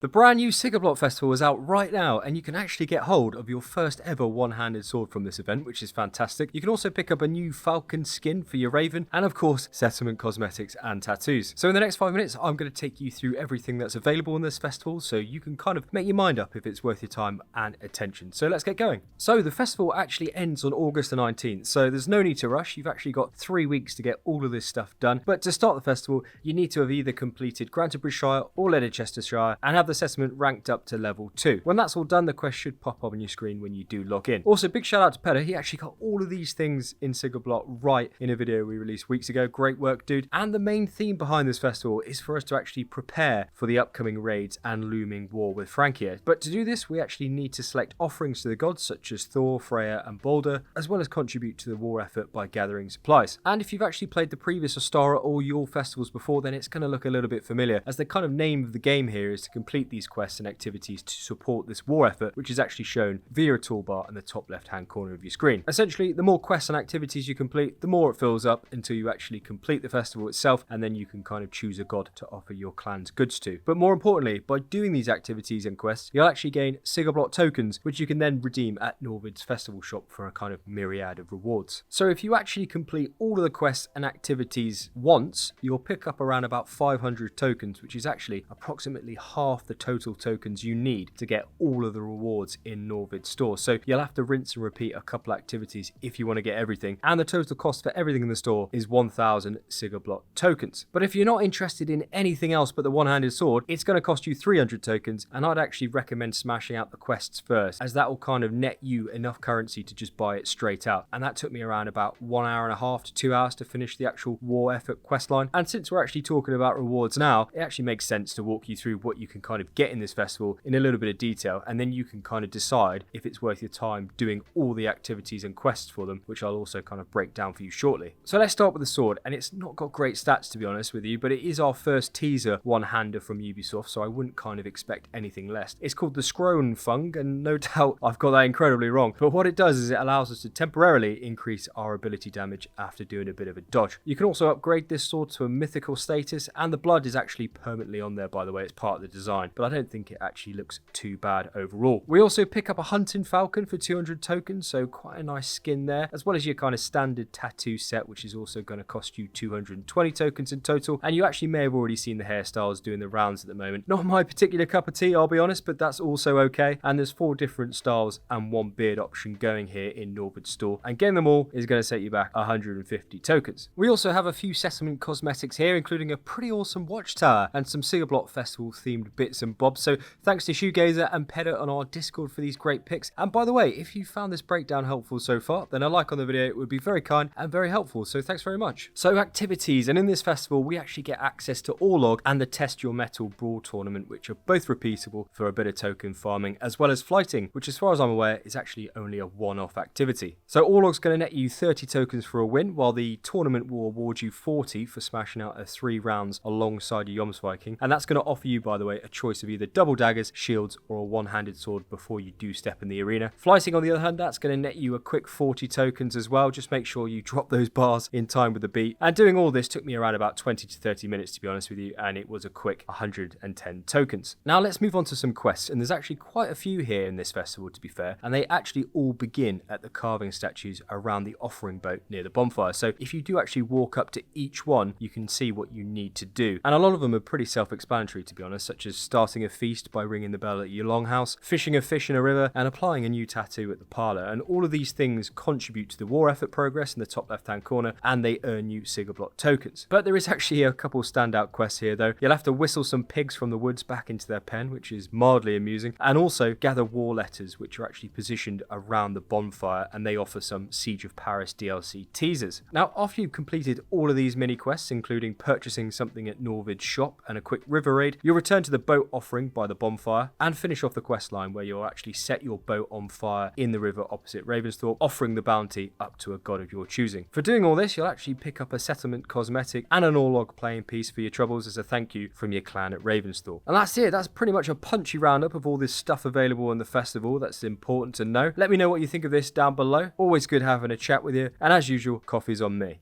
The brand new Sigrblot Festival is out right now, and you can actually get hold of your first ever one-handed sword from this event, which is fantastic. You can also pick up a new Falcon skin for your Raven, and of course, settlement cosmetics and tattoos. So in the next 5 minutes, I'm going to take you through everything that's available in this festival, so you can kind of make your mind up if it's worth your time and attention. So let's get going. So the festival actually ends on August the 19th, so there's no need to rush. You've actually got 3 weeks to get all of this stuff done. But to start the festival, you need to have either completed Grantoburyshire or Leicestershire and have the settlement ranked up to level 2. When that's all done, the quest should pop up on your screen when you do log in. Also, big shout out to Pedder. He actually got all of these things in Sigrblot right in a video we released weeks ago. Great work, dude. And the main theme behind this festival is for us to actually prepare for the upcoming raids and looming war with Francia. But to do this, we actually need to select offerings to the gods such as Thor, Freya and Balder, as well as contribute to the war effort by gathering supplies. And if you've actually played the previous Ostara or Yule festivals before, then it's going to look a little bit familiar, as the kind of name of the game here is to complete these quests and activities to support this war effort, which is actually shown via a toolbar in the top left hand corner of your screen. Essentially, the more quests and activities you complete, the more it fills up until you actually complete the festival itself, and then you can kind of choose a god to offer your clan's goods to. But more importantly, by doing these activities and quests, you'll actually gain Sigrblot tokens, which you can then redeem at Norvid's festival shop for a kind of myriad of rewards. So if you actually complete all of the quests and activities once, you'll pick up around about 500 tokens, which is actually approximately half the total tokens you need to get all of the rewards in Norvid's store. So you'll have to rinse and repeat a couple activities if you want to get everything, and the total cost for everything in the store is 1000 Sigrblot tokens. But if you're not interested in anything else but the one-handed sword, it's going to cost you 300 tokens, and I'd actually recommend smashing out the quests first, as that will kind of net you enough currency to just buy it straight out. And that took me around about 1.5 hours to 2 hours to finish the actual war effort quest line. And since we're actually talking about rewards now, it actually makes sense to walk you through what you can kind of get in this festival in a little bit of detail, and then you can kind of decide if it's worth your time doing all the activities and quests for them, which I'll also kind of break down for you shortly. So let's start with the sword, and it's not got great stats to be honest with you, but it is our first teaser one-hander from Ubisoft, so I wouldn't kind of expect anything less. It's called the Skrofnung, and no doubt I've got that incredibly wrong, but what it does is it allows us to temporarily increase our ability damage after doing a bit of a dodge. You can also upgrade this sword to a mythical status, and the blood is actually permanently on there, by the way. It's part of the design, but I don't think it actually looks too bad overall. We also pick up a hunting falcon for 200 tokens, so quite a nice skin there, as well as your kind of standard tattoo set, which is also going to cost you 220 tokens in total. And you actually may have already seen the hairstyles doing the rounds at the moment. Not my particular cup of tea, I'll be honest, but that's also okay. And there's 4 different styles and 1 beard option going here in Norvid's store, and getting them all is going to set you back 150 tokens. We also have a few settlement cosmetics here, including a pretty awesome watchtower and some Sigrblot Festival themed bits and bobs, so thanks to Shoegazer and Pedder on our Discord for these great picks. And by the way, if you found this breakdown helpful so far, then a like on the video would be very kind and very helpful, so thanks very much. So activities, and in this festival we actually get access to Orlog and the Test Your Metal Brawl tournament, which are both repeatable for a bit of token farming, as well as flighting, which as far as I'm aware is actually only a one-off activity. So Orlog's going to net you 30 tokens for a win, while the tournament will award you 40 for smashing out 3 rounds alongside your Jomsviking, and that's going to offer you, by the way, a choice of either double daggers, shields or a one-handed sword before you do step in the arena. Flighting on the other hand, that's going to net you a quick 40 tokens as well. Just make sure you drop those bars in time with the beat. And doing all this took me around about 20 to 30 minutes to be honest with you, and it was a quick 110 tokens. Now let's move on to some quests, and there's actually quite a few here in this festival to be fair, and they actually all begin at the carving statues around the offering boat near the bonfire. So if you do actually walk up to each one, you can see what you need to do. And a lot of them are pretty self-explanatory to be honest, such as starting a feast by ringing the bell at your longhouse, fishing a fish in a river, and applying a new tattoo at the parlour. And all of these things contribute to the war effort progress in the top left hand corner, and they earn you Sigrblot tokens. But there is actually a couple standout quests here though. You'll have to whistle some pigs from the woods back into their pen, which is mildly amusing, and also gather war letters, which are actually positioned around the bonfire, and they offer some Siege of Paris DLC teasers. Now after you've completed all of these mini quests, including purchasing something at Norvid's shop and a quick river raid, you'll return to the boat offering by the bonfire and finish off the quest line where you'll actually set your boat on fire in the river opposite Ravensthorpe, offering the bounty up to a god of your choosing. For doing all this, you'll actually pick up a settlement cosmetic and an Orlog playing piece for your troubles as a thank you from your clan at Ravensthorpe. And that's it. That's pretty much a punchy roundup of all this stuff available in the festival that's important to know. Let me know what you think of this down below. Always good having a chat with you, and as usual, coffee's on me.